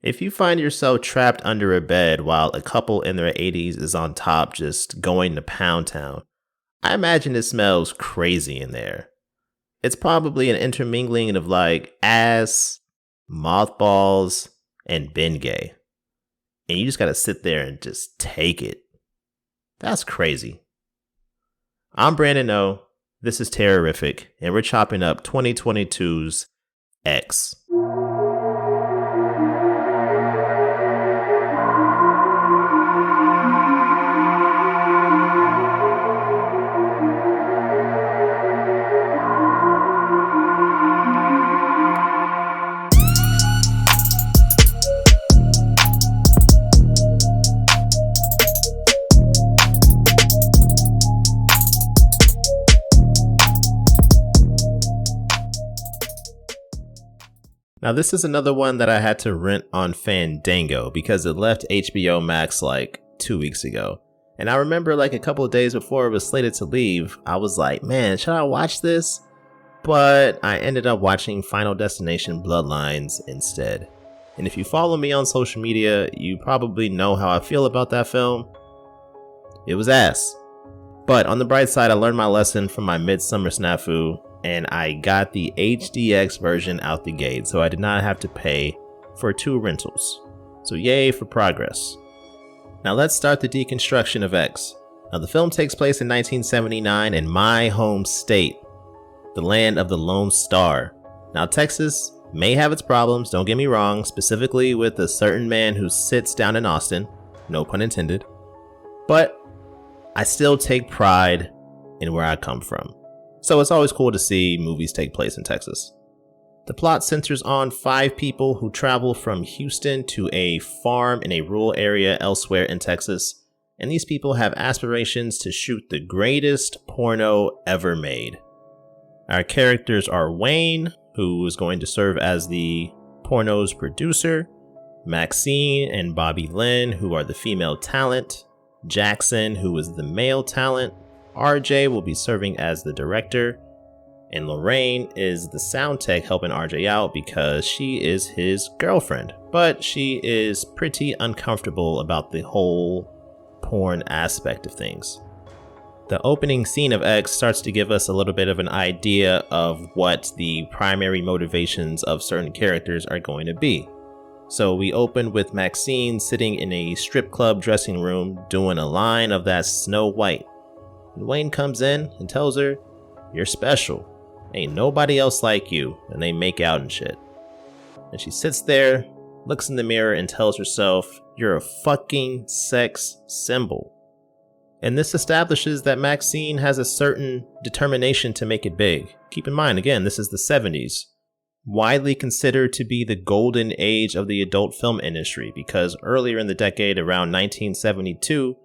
If you find yourself trapped under a bed while a couple in their 80s is on top just going to Pound Town, I imagine it smells crazy in there. It's probably an intermingling of like ass, mothballs, and Bengay. And you just gotta sit there and just take it. That's crazy. I'm Brandon O. This is Terrorific, and we're chopping up 2022's X. Now, this is another one that I had to rent on Fandango because it left HBO Max like 2 weeks ago. And I remember like a couple of days before it was slated to leave, I was like, man, should I watch this? But I ended up watching Final Destination Bloodlines instead. And if you follow me on social media, you probably know how I feel about that film. It was ass. But on the bright side, I learned my lesson from my midsummer snafu, and I got the HDX version out the gate, so I did not have to pay for 2 rentals. So yay for progress. Now let's start the deconstruction of X. Now the film takes place in 1979 in my home state, the land of the Lone Star. Now Texas may have its problems, don't get me wrong, specifically with a certain man who sits down in Austin, no pun intended, but I still take pride in where I come from. So it's always cool to see movies take place in Texas. The plot centers on 5 people who travel from Houston to a farm in a rural area elsewhere in Texas, and these people have aspirations to shoot the greatest porno ever made. Our characters are Wayne, who is going to serve as the porno's producer, Maxine and Bobby Lynn, who are the female talent, Jackson, who is the male talent, RJ will be serving as the director, and Lorraine is the sound tech helping RJ out because she is his girlfriend, but she is pretty uncomfortable about the whole porn aspect of things. The opening scene of X starts to give us a little bit of an idea of what the primary motivations of certain characters are going to be. So we open with Maxine sitting in a strip club dressing room doing a line of that Snow White. And Wayne comes in and tells her, "You're special. Ain't nobody else like you," and they make out and shit. And she sits there, looks in the mirror and tells herself, "You're a fucking sex symbol." And this establishes that Maxine has a certain determination to make it big. Keep in mind, again, this is the 70s. Widely considered to be the golden age of the adult film industry because earlier in the decade, around 1972,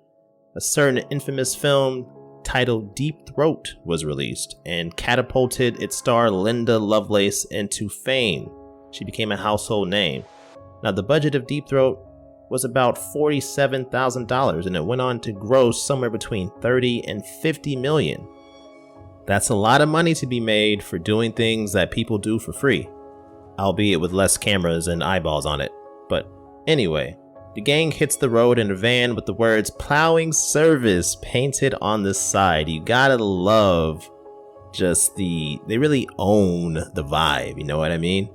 a certain infamous film titled Deep Throat was released and catapulted its star Linda Lovelace into fame. She became a household name. Now the budget of Deep Throat was about $47,000 and it went on to gross somewhere between 30 and 50 million. That's a lot of money to be made for doing things that people do for free, albeit with less cameras and eyeballs on it. But anyway, the gang hits the road in a van with the words "plowing service" painted on the side. You gotta love just they really own the vibe, you know what I mean?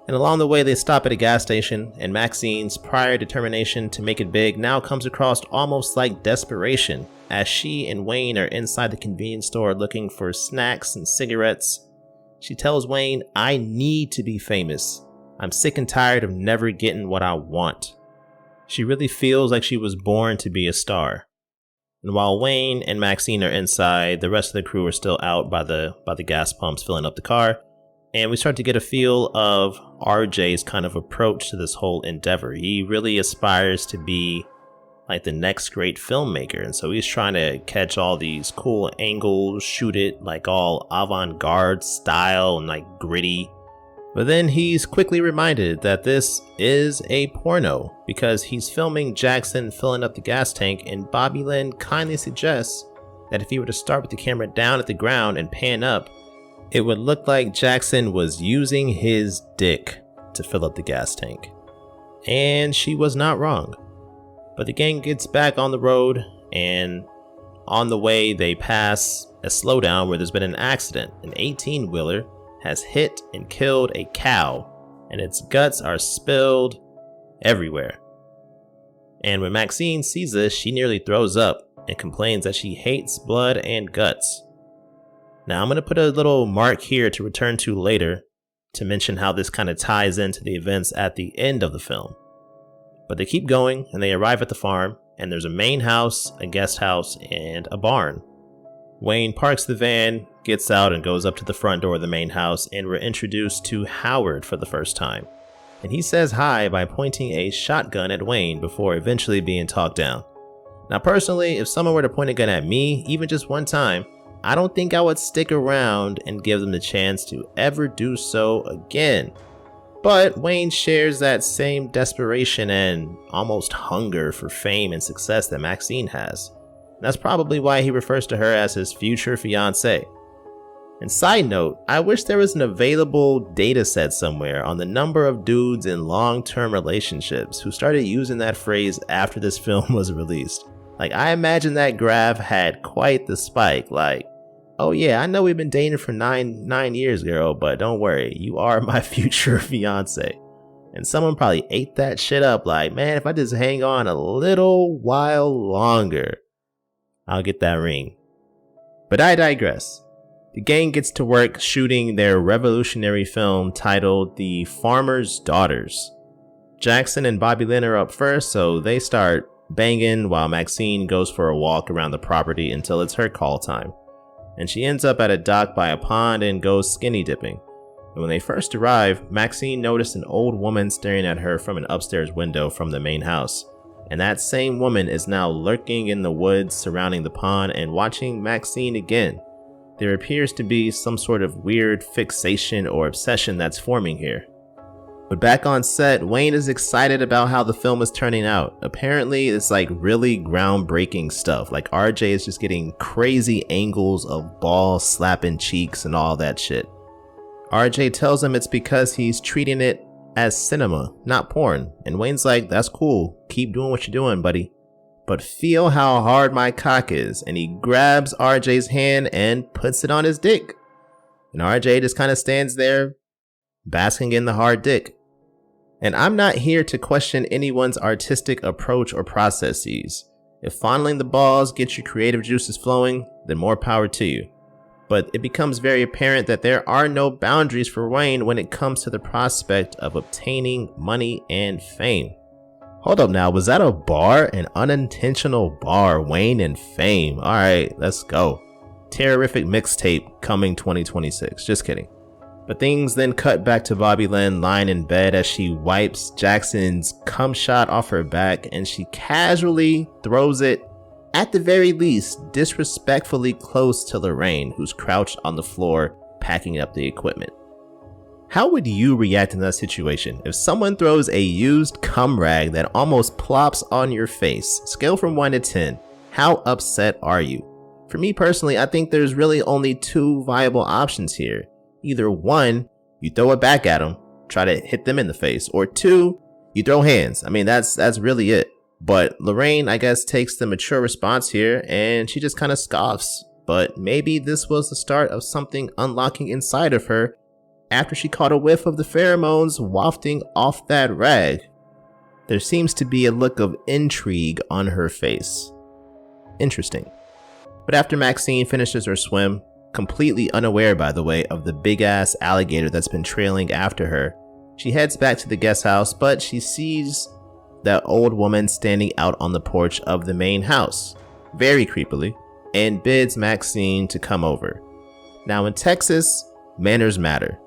And along the way they stop at a gas station, and Maxine's prior determination to make it big now comes across almost like desperation as she and Wayne are inside the convenience store looking for snacks and cigarettes. She tells Wayne, "I need to be famous. I'm sick and tired of never getting what I want." She really feels like she was born to be a star. And while Wayne and Maxine are inside, the rest of the crew are still out by the gas pumps filling up the car. And we start to get a feel of RJ's kind of approach to this whole endeavor. He really aspires to be like the next great filmmaker. And so he's trying to catch all these cool angles, shoot it like all avant-garde style and like gritty. But then he's quickly reminded that this is a porno because he's filming Jackson filling up the gas tank, and Bobby Lynn kindly suggests that if he were to start with the camera down at the ground and pan up, it would look like Jackson was using his dick to fill up the gas tank. And she was not wrong. But the gang gets back on the road, and on the way they pass a slowdown where there's been an accident. An 18-wheeler has hit and killed a cow, and its guts are spilled everywhere. And when Maxine sees this, she nearly throws up and complains that she hates blood and guts. Now I'm going to put a little mark here to return to later to mention how this kind of ties into the events at the end of the film. But they keep going and they arrive at the farm, and there's a main house, a guest house, and a barn. Wayne parks the van, gets out, and goes up to the front door of the main house, and we're introduced to Howard for the first time. And he says hi by pointing a shotgun at Wayne before eventually being talked down. Now personally, if someone were to point a gun at me, even just one time, I don't think I would stick around and give them the chance to ever do so again. But Wayne shares that same desperation and almost hunger for fame and success that Maxine has. That's probably why he refers to her as his future fiancée. And side note, I wish there was an available data set somewhere on the number of dudes in long-term relationships who started using that phrase after this film was released. Like, I imagine that graph had quite the spike, like, oh yeah, I know we've been dating for nine years, girl, but don't worry, you are my future fiance. And someone probably ate that shit up like, man, if I just hang on a little while longer, I'll get that ring. But I digress. The gang gets to work shooting their revolutionary film titled The Farmer's Daughters. Jackson and Bobby Lynn are up first, so they start banging while Maxine goes for a walk around the property until it's her call time. And she ends up at a dock by a pond and goes skinny dipping. And when they first arrive, Maxine noticed an old woman staring at her from an upstairs window from the main house. And that same woman is now lurking in the woods surrounding the pond and watching Maxine again. There appears to be some sort of weird fixation or obsession that's forming here. But back on set, Wayne is excited about how the film is turning out. Apparently, it's like really groundbreaking stuff. Like RJ is just getting crazy angles of ball slapping cheeks and all that shit. RJ tells him it's because he's treating it as cinema, not porn. And Wayne's like, that's cool. Keep doing what you're doing, buddy. But feel how hard my cock is. And he grabs RJ's hand and puts it on his dick. And RJ just kind of stands there, basking in the hard dick. And I'm not here to question anyone's artistic approach or processes. If fondling the balls gets your creative juices flowing, then more power to you. But it becomes very apparent that there are no boundaries for Wayne when it comes to the prospect of obtaining money and fame. Hold up now, was that a bar? An unintentional bar, Wayne and fame. Alright, let's go. Terrorific mixtape coming 2026, just kidding. But things then cut back to Bobby Lynn lying in bed as she wipes Jackson's cum shot off her back, and she casually throws it, at the very least, disrespectfully close to Lorraine, who's crouched on the floor packing up the equipment. How would you react in that situation if someone throws a used cum rag that almost plops on your face? Scale from 1 to 10, how upset are you? For me personally, I think there's really only two viable options here. Either 1, you throw it back at them, try to hit them in the face, or 2, you throw hands. I mean, that's really it. But Lorraine, I guess, takes the mature response here, and she just kind of scoffs. But maybe this was the start of something unlocking inside of her after she caught a whiff of the pheromones wafting off that rag. There seems to be a look of intrigue on her face. Interesting. But after Maxine finishes her swim, completely unaware, by the way, of the big-ass alligator that's been trailing after her, she heads back to the guest house, but she sees that old woman standing out on the porch of the main house, very creepily, and bids Maxine to come over. Now in Texas, manners matter,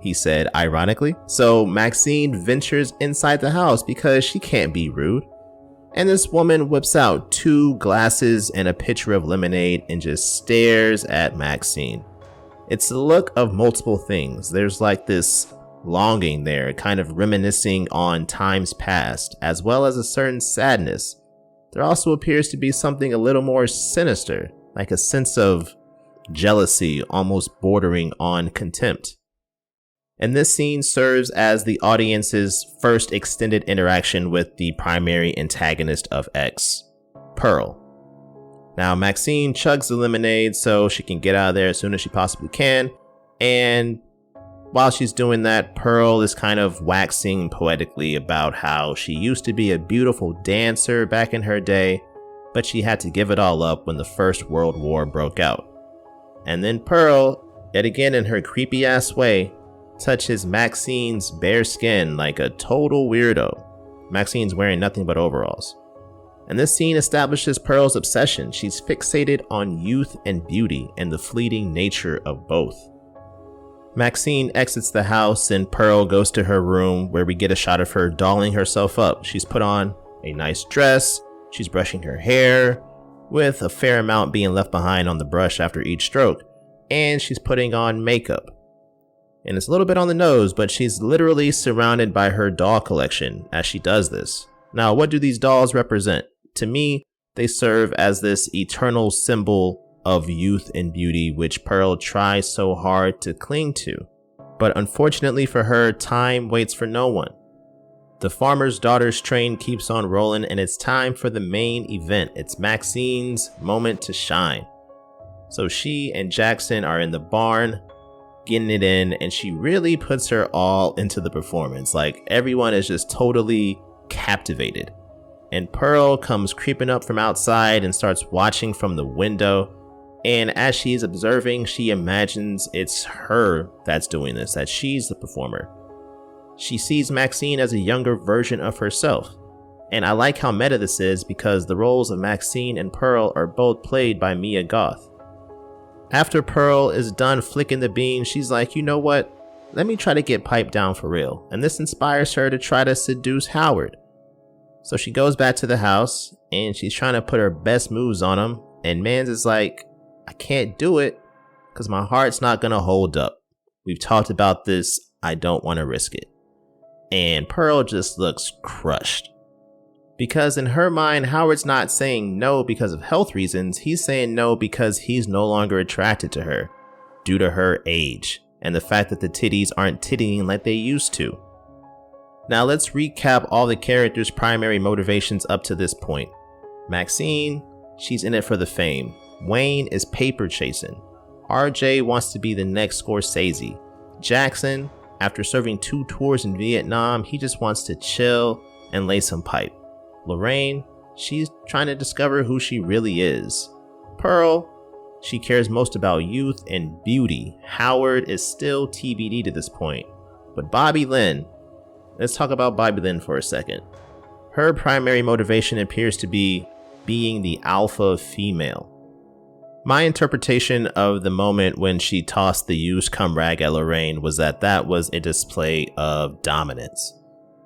he said ironically, so Maxine ventures inside the house because she can't be rude. And this woman whips out 2 glasses and a pitcher of lemonade and just stares at Maxine. It's the look of multiple things. There's like this longing there, kind of reminiscing on times past, as well as a certain sadness. There also appears to be something a little more sinister, like a sense of jealousy almost bordering on contempt. And this scene serves as the audience's first extended interaction with the primary antagonist of X, Pearl. Now, Maxine chugs the lemonade so she can get out of there as soon as she possibly can. And while she's doing that, Pearl is kind of waxing poetically about how she used to be a beautiful dancer back in her day, but she had to give it all up when the First World War broke out. And then Pearl, yet again in her creepy ass way, touches Maxine's bare skin like a total weirdo. Maxine's wearing nothing but overalls. And this scene establishes Pearl's obsession. She's fixated on youth and beauty and the fleeting nature of both. Maxine exits the house and Pearl goes to her room, where we get a shot of her dolling herself up. She's put on a nice dress, she's brushing her hair, with a fair amount being left behind on the brush after each stroke, and she's putting on makeup. And it's a little bit on the nose, but she's literally surrounded by her doll collection as she does this. Now, what do these dolls represent? To me, they serve as this eternal symbol of youth and beauty, which Pearl tries so hard to cling to. But unfortunately for her, time waits for no one. The farmer's daughter's train keeps on rolling, and it's time for the main event. It's Maxine's moment to shine. So she and Jackson are in the barn, getting it in, and she really puts her all into the performance. Like, everyone is just totally captivated. And Pearl comes creeping up from outside and starts watching from the window. And as she's observing, she imagines it's her that's doing this, that she's the performer. She sees Maxine as a younger version of herself. And I like how meta this is, because the roles of Maxine and Pearl are both played by Mia Goth. After Pearl is done flicking the bean, she's like, you know what? Let me try to get piped down for real. And this inspires her to try to seduce Howard. So she goes back to the house and she's trying to put her best moves on him. And Mans is like, I can't do it because my heart's not going to hold up. We've talked about this. I don't want to risk it. And Pearl just looks crushed. Because in her mind, Howard's not saying no because of health reasons. He's saying no because he's no longer attracted to her due to her age and the fact that the titties aren't tittying like they used to. Now let's recap all the characters' primary motivations up to this point. Maxine, she's in it for the fame. Wayne is paper chasing. RJ wants to be the next Scorsese. Jackson, after serving 2 tours in Vietnam, he just wants to chill and lay some pipe. Lorraine, she's trying to discover who she really is. Pearl, she cares most about youth and beauty. Howard is still TBD to this point. But Bobby Lynn, let's talk about Bobby Lynn for a second. Her primary motivation appears to be being the alpha female. My interpretation of the moment when she tossed the used cum rag at Lorraine was that was a display of dominance.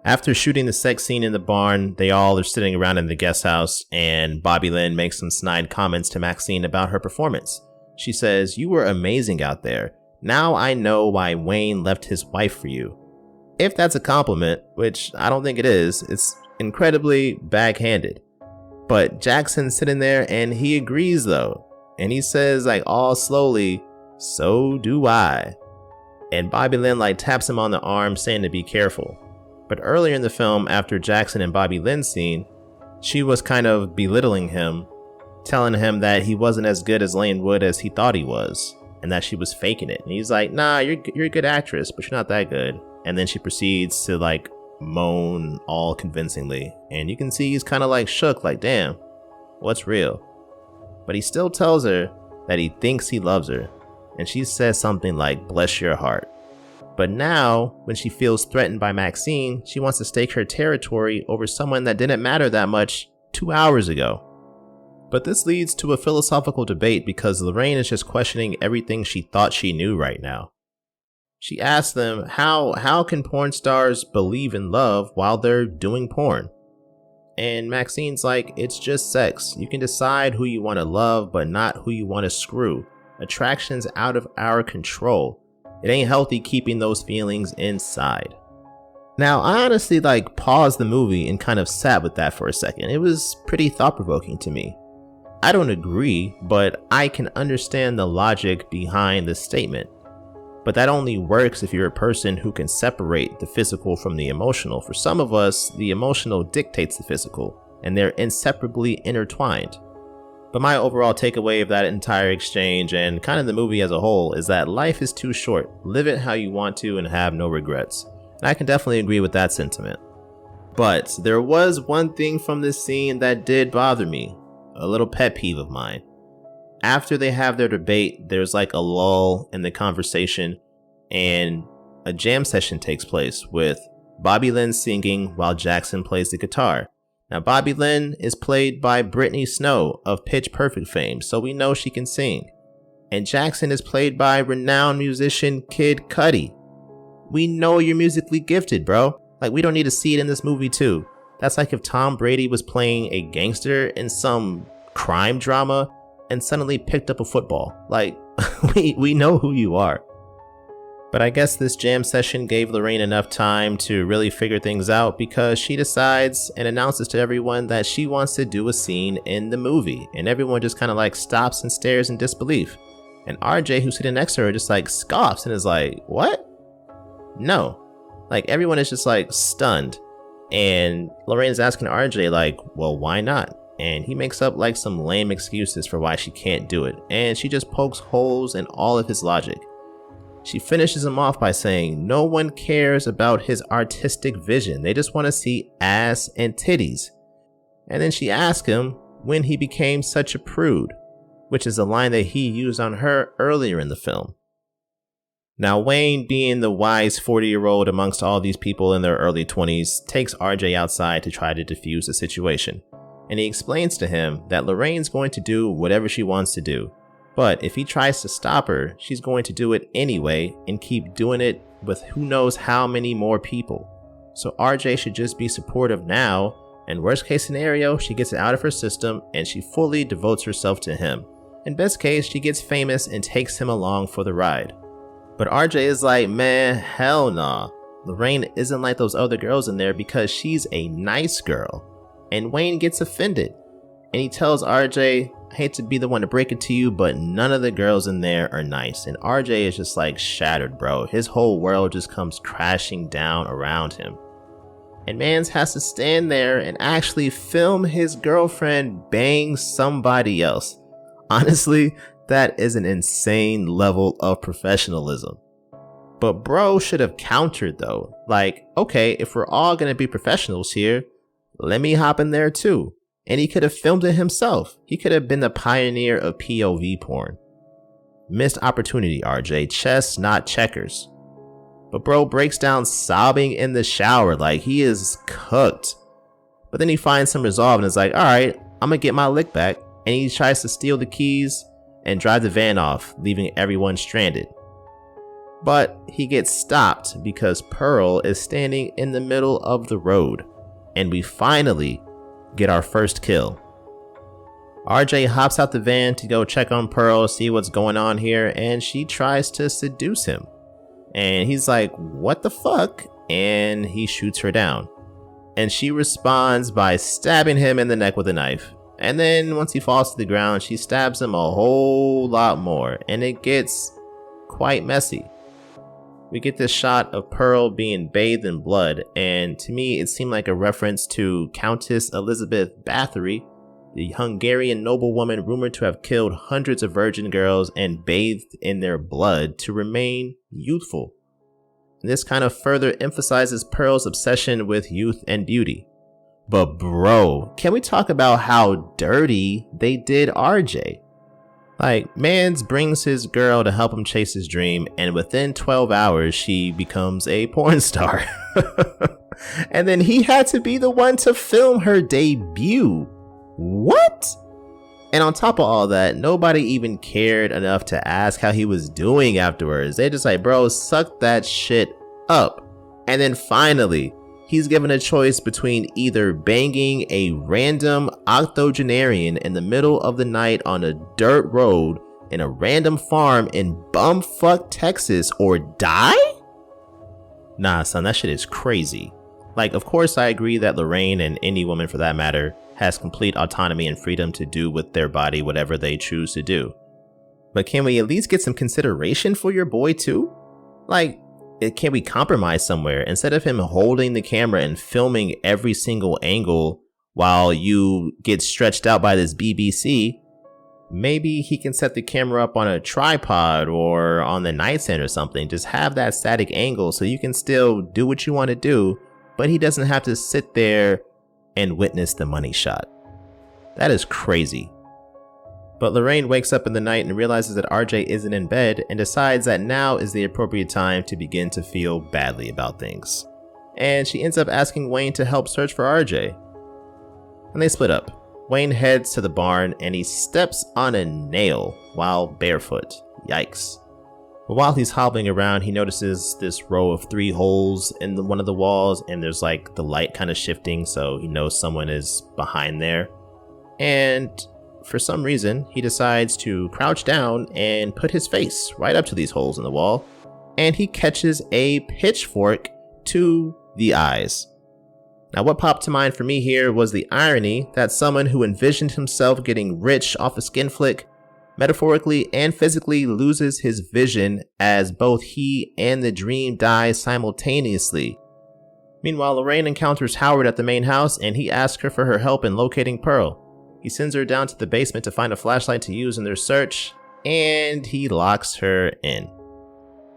After shooting the sex scene in the barn, they all are sitting around in the guest house, and Bobby Lynn makes some snide comments to Maxine about her performance. She says, "You were amazing out there. Now I know why Wayne left his wife for you." If that's a compliment, which I don't think it is, it's incredibly backhanded. But Jackson's sitting there and he agrees though. And he says, like, all slowly, "So do I." And Bobby Lynn like taps him on the arm, saying to be careful. But earlier in the film, after Jackson and Bobby Lynn's scene, she was kind of belittling him, telling him that he wasn't as good as Lane Wood as he thought he was, and that she was faking it. And he's like, "Nah, you're a good actress, but you're not that good." And then she proceeds to like moan all convincingly. And you can see he's kind of like shook, like, damn, what's real? But he still tells her that he thinks he loves her. And she says something like, "Bless your heart." But now, when she feels threatened by Maxine, she wants to stake her territory over someone that didn't matter that much 2 hours ago. But this leads to a philosophical debate because Lorraine is just questioning everything she thought she knew right now. She asks them, how can porn stars believe in love while they're doing porn? And Maxine's like, "It's just sex. You can decide who you want to love, but not who you want to screw. Attraction's out of our control. It ain't healthy keeping those feelings inside." Now, I honestly like paused the movie and kind of sat with that for a second. It was pretty thought-provoking to me. I don't agree, but I can understand the logic behind the statement. But that only works if you're a person who can separate the physical from the emotional. For some of us, the emotional dictates the physical, and they're inseparably intertwined. But my overall takeaway of that entire exchange and kind of the movie as a whole is that life is too short. Live it how you want to and have no regrets. And I can definitely agree with that sentiment. But there was one thing from this scene that did bother me, a little pet peeve of mine. After they have their debate, there's like a lull in the conversation and a jam session takes place with Bobby Lynn singing while Jackson plays the guitar. Now, Bobby Lynn is played by Brittany Snow of Pitch Perfect fame, so we know she can sing. And Jackson is played by renowned musician Kid Cudi. We know you're musically gifted, bro. Like, we don't need to see it in this movie too. That's like if Tom Brady was playing a gangster in some crime drama and suddenly picked up a football. Like, we know who you are. But I guess this jam session gave Lorraine enough time to really figure things out, because she decides and announces to everyone that she wants to do a scene in the movie. And everyone just kind of like stops and stares in disbelief. And RJ, who's sitting next to her, just like scoffs and is like, what? No. Like, everyone is just like stunned. And Lorraine's asking RJ like, well, why not? And he makes up like some lame excuses for why she can't do it. And she just pokes holes in all of his logic. She finishes him off by saying no one cares about his artistic vision. They just want to see ass and titties. And then she asks him when he became such a prude, which is a line that he used on her earlier in the film. Now, Wayne, being the wise 40-year-old amongst all these people in their early 20s, takes RJ outside to try to defuse the situation. And he explains to him that Lorraine's going to do whatever she wants to do. But if he tries to stop her, she's going to do it anyway and keep doing it with who knows how many more people. So RJ should just be supportive now, and worst case scenario, she gets it out of her system and she fully devotes herself to him. In best case, she gets famous and takes him along for the ride. But RJ is like, man, hell nah. Lorraine isn't like those other girls in there because she's a nice girl. And Wayne gets offended. And he tells RJ, I hate to be the one to break it to you, but none of the girls in there are nice. And RJ is just like shattered, bro. His whole world just comes crashing down around him. And Mans has to stand there and actually film his girlfriend bang somebody else. Honestly, that is an insane level of professionalism. But bro should have countered though. Like, okay, if we're all gonna be professionals here, let me hop in there too. And he could have filmed it himself. He could have been the pioneer of POV porn. Missed opportunity, RJ. Chess, not checkers. But bro breaks down sobbing in the shower like he is cooked. But then he finds some resolve and is like, alright, I'm gonna get my lick back. And he tries to steal the keys and drive the van off, leaving everyone stranded. But he gets stopped because Pearl is standing in the middle of the road. And we finally get our first kill. RJ hops out the van to go check on Pearl, see what's going on here, and she tries to seduce him. And he's like, what the fuck? And he shoots her down. And she responds by stabbing him in the neck with a knife. And then once he falls to the ground, she stabs him a whole lot more, and it gets quite messy. We get this shot of Pearl being bathed in blood, and to me it seemed like a reference to Countess Elizabeth Bathory, the Hungarian noblewoman rumored to have killed hundreds of virgin girls and bathed in their blood to remain youthful. And this kind of further emphasizes Pearl's obsession with youth and beauty. But bro, can we talk about how dirty they did RJ? Like, Mans brings his girl to help him chase his dream, and within 12 hours, she becomes a porn star. And then he had to be the one to film her debut. What? And on top of all that, nobody even cared enough to ask how he was doing afterwards. They just like, bro, suck that shit up. And then finally, he's given a choice between either banging a random octogenarian in the middle of the night on a dirt road in a random farm in bumfuck Texas or die? Nah, son, that shit is crazy. Like, of course I agree that Lorraine, and any woman for that matter, has complete autonomy and freedom to do with their body whatever they choose to do. But can we at least get some consideration for your boy too? Like, can we compromise somewhere? Instead of him holding the camera and filming every single angle while you get stretched out by this BBC, maybe he can set the camera up on a tripod or on the nightstand or something. Just have that static angle so you can still do what you want to do, but he doesn't have to sit there and witness the money shot. That is crazy. But Lorraine wakes up in the night and realizes that RJ isn't in bed and decides that now is the appropriate time to begin to feel badly about things. And she ends up asking Wayne to help search for RJ. And they split up. Wayne heads to the barn and he steps on a nail while barefoot. Yikes. But while he's hobbling around, he notices this row of 3 holes in one of the walls, and there's like the light kind of shifting, so he knows someone is behind there. And for some reason, he decides to crouch down and put his face right up to these holes in the wall, and he catches a pitchfork to the eyes. Now, what popped to mind for me here was the irony that someone who envisioned himself getting rich off a skin flick metaphorically and physically loses his vision as both he and the dream die simultaneously. Meanwhile, Lorraine encounters Howard at the main house and he asks her for her help in locating Pearl. He sends her down to the basement to find a flashlight to use in their search, and he locks her in.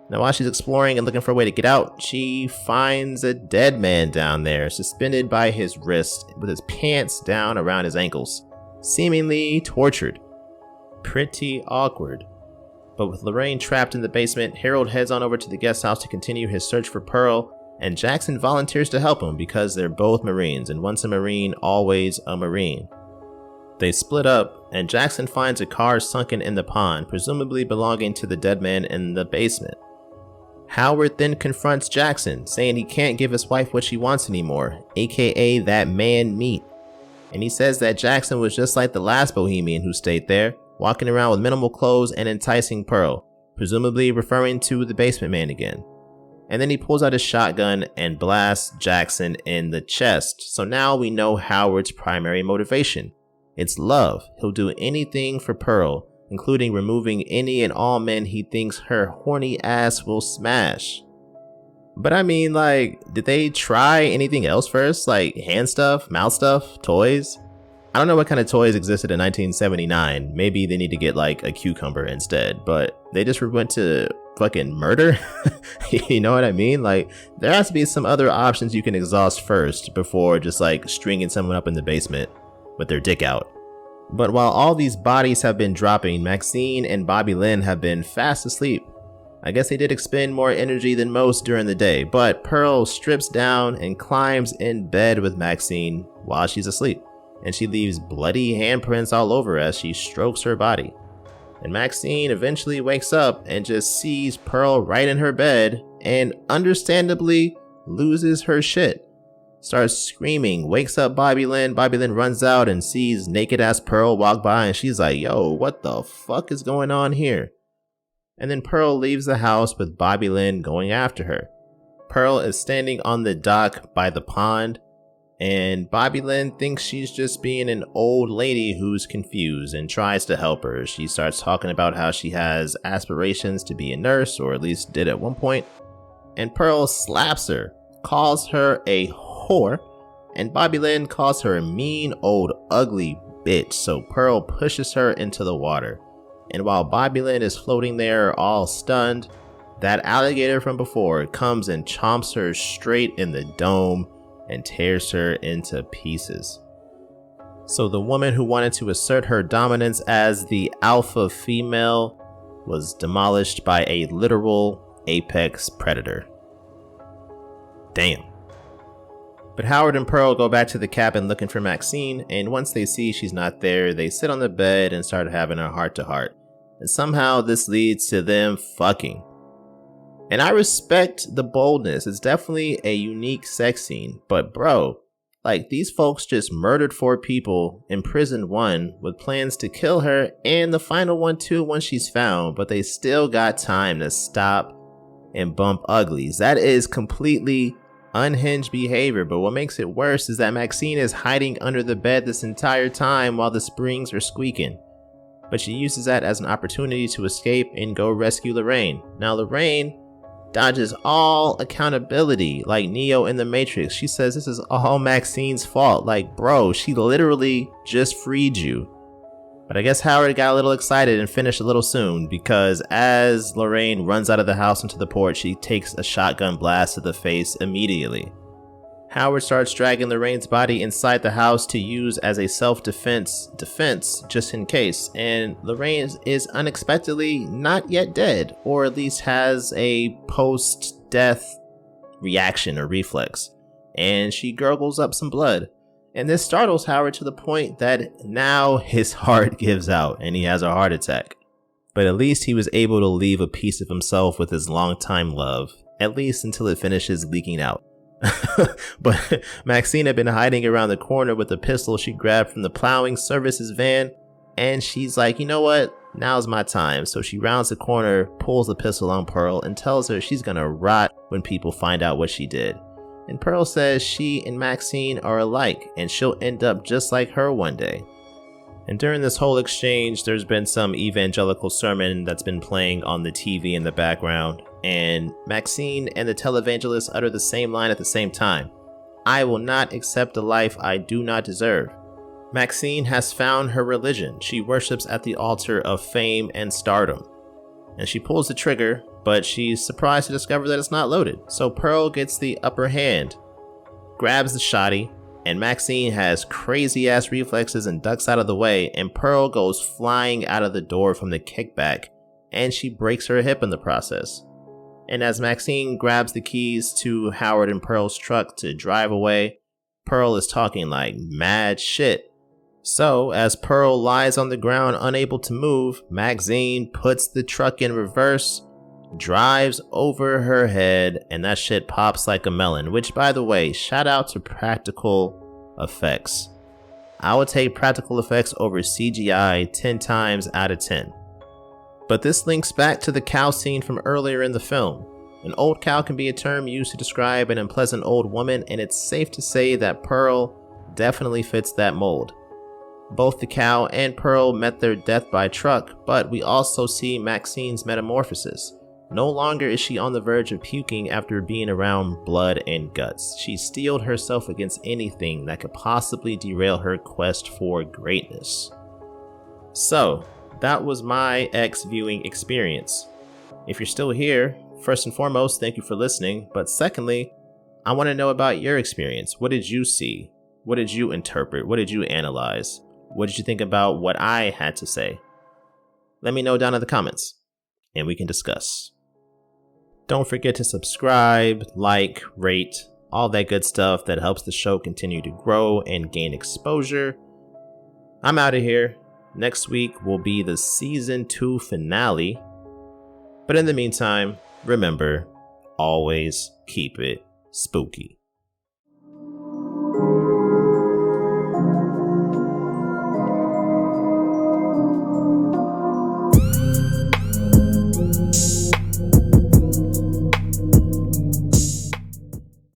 Now, while she's exploring and looking for a way to get out, she finds a dead man down there, suspended by his wrist with his pants down around his ankles, seemingly tortured. Pretty awkward. But with Lorraine trapped in the basement, Harold heads on over to the guest house to continue his search for Pearl, and Jackson volunteers to help him because they're both Marines, and once a Marine, always a Marine. They split up, and Jackson finds a car sunken in the pond, presumably belonging to the dead man in the basement. Howard then confronts Jackson, saying he can't give his wife what she wants anymore, aka that man meat. And he says that Jackson was just like the last Bohemian who stayed there, walking around with minimal clothes and enticing Pearl, presumably referring to the basement man again. And then he pulls out his shotgun and blasts Jackson in the chest, so now we know Howard's primary motivation. It's love. He'll do anything for Pearl, including removing any and all men he thinks her horny ass will smash. But I mean, like, did they try anything else first? Like hand stuff, mouth stuff, toys? I don't know what kind of toys existed in 1979. Maybe they need to get like a cucumber instead, but they just went to fucking murder? You know what I mean? Like, there has to be some other options you can exhaust first before just like stringing someone up in the basement with their dick out. But while all these bodies have been dropping, Maxine and Bobby Lynn have been fast asleep. I guess they did expend more energy than most during the day, but Pearl strips down and climbs in bed with Maxine while she's asleep, and she leaves bloody handprints all over as she strokes her body. And Maxine eventually wakes up and just sees Pearl right in her bed and understandably loses her shit. Starts screaming, wakes up Bobby Lynn. Bobby Lynn runs out and sees naked ass Pearl walk by, and she's like, yo, what the fuck is going on here? And then Pearl leaves the house with Bobby Lynn going after her. Pearl is standing on the dock by the pond, and Bobby Lynn thinks she's just being an old lady who's confused and tries to help her. She starts talking about how she has aspirations to be a nurse, or at least did at one point, and Pearl slaps her, calls her a whore, and Bobby Lynn calls her a mean old ugly bitch, so Pearl pushes her into the water. And while Bobby Lynn is floating there all stunned, that alligator from before comes and chomps her straight in the dome and tears her into pieces. So the woman who wanted to assert her dominance as the alpha female was demolished by a literal apex predator. Damn. But Howard and Pearl go back to the cabin looking for Maxine, and once they see she's not there, they sit on the bed and start having a heart-to-heart. And somehow this leads to them fucking. And I respect the boldness. It's definitely a unique sex scene. But bro, like, these folks just murdered 4 people, imprisoned 1 with plans to kill her, and the final one too once she's found, but they still got time to stop and bump uglies. That is completely unhinged behavior. But what makes it worse is that Maxine is hiding under the bed this entire time while the springs are squeaking. But she uses that as an opportunity to escape and go rescue Lorraine. Now Lorraine dodges all accountability like Neo in the Matrix. She says this is all Maxine's fault. Like, bro, she literally just freed you. But I guess Howard got a little excited and finished a little soon, because as Lorraine runs out of the house into the porch, she takes a shotgun blast to the face immediately. Howard starts dragging Lorraine's body inside the house to use as a self-defense just in case, and Lorraine is unexpectedly not yet dead, or at least has a post-death reaction or reflex, and she gurgles up some blood. And this startles Howard to the point that now his heart gives out and he has a heart attack. But at least he was able to leave a piece of himself with his longtime love, at least until it finishes leaking out. But Maxine had been hiding around the corner with a pistol she grabbed from the plowing services van, and she's like, you know what? Now's my time. So she rounds the corner, pulls the pistol on Pearl, and tells her she's gonna rot when people find out what she did. And Pearl says she and Maxine are alike, and she'll end up just like her one day. And during this whole exchange, there's been some evangelical sermon that's been playing on the TV in the background, and Maxine and the televangelist utter the same line at the same time. I will not accept a life I do not deserve. Maxine has found her religion. She worships at the altar of fame and stardom. And she pulls the trigger, but she's surprised to discover that it's not loaded. So Pearl gets the upper hand, grabs the shotty, and Maxine has crazy ass reflexes and ducks out of the way, and Pearl goes flying out of the door from the kickback, and she breaks her hip in the process. And as Maxine grabs the keys to Howard and Pearl's truck to drive away, Pearl is talking like mad shit. So as Pearl lies on the ground unable to move, Maxine puts the truck in reverse, drives over her head, and that shit pops like a melon, which, by the way, shout out to practical effects. I would take practical effects over CGI 10 times out of 10. But this links back to the cow scene from earlier in the film. An old cow can be a term used to describe an unpleasant old woman, and it's safe to say that Pearl definitely fits that mold. Both the cow and Pearl met their death by truck, but we also see Maxine's metamorphosis. No longer is she on the verge of puking after being around blood and guts. She steeled herself against anything that could possibly derail her quest for greatness. So, that was my X viewing experience. If you're still here, first and foremost, thank you for listening. But secondly, I want to know about your experience. What did you see? What did you interpret? What did you analyze? What did you think about what I had to say? Let me know down in the comments, and we can discuss. Don't forget to subscribe, like, rate, all that good stuff that helps the show continue to grow and gain exposure. I'm out of here. Next week will be the season 2 finale. But in the meantime, remember, always keep it spooky.